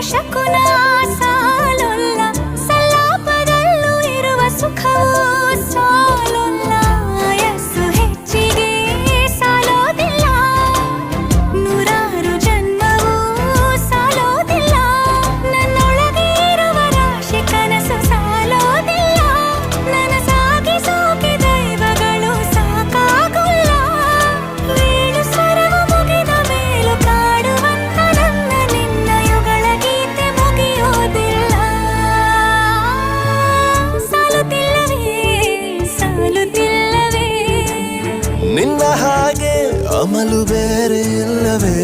ಶಕುನ ಸಾಲೊಲ್ಲ, ಸಲ್ಲಾಪದಲ್ಲೂ ಇರುವ ಸುಖವೂ ಸಾಲೊಲ್ಲ. ಯಸ್ಸು ಹೆಚ್ಚಿಗೆ ಸಾಲೋದಿಲ್ಲ, ನೂರಾರು ಜನ್ಮವೂ ಸಾಲೋದಿಲ್ಲ. ನನ್ನೊಳಗೆ ಇರುವ ರಾಶಿ ಕನಸು ಸಾಲೋದಿಲ್ಲ, ನನಸಾಗಿ ಸೋಕೆ ದೈವಗಳು ಸಾಕಾಗುಲ್ಲ. ವೇಣು ಸ್ವರವು ಮುಗಿದ ಮೇಲೂ ಕಾಡುವಂತ ನನ್ನ ನಿನ್ನ ಯುಗಳ ಗೀತೆ ಮುಗಿಯೋದಿಲ್ಲ. ಸಾಲುತ್ತಿಲ್ಲವೇ ಸಾಲುತ್ತಿಲ್ಲವೇ ನಿನ್ನ ಹಾಗೆ ಅಮಲು ಬೇರೆ ಇಲ್ಲವೇ.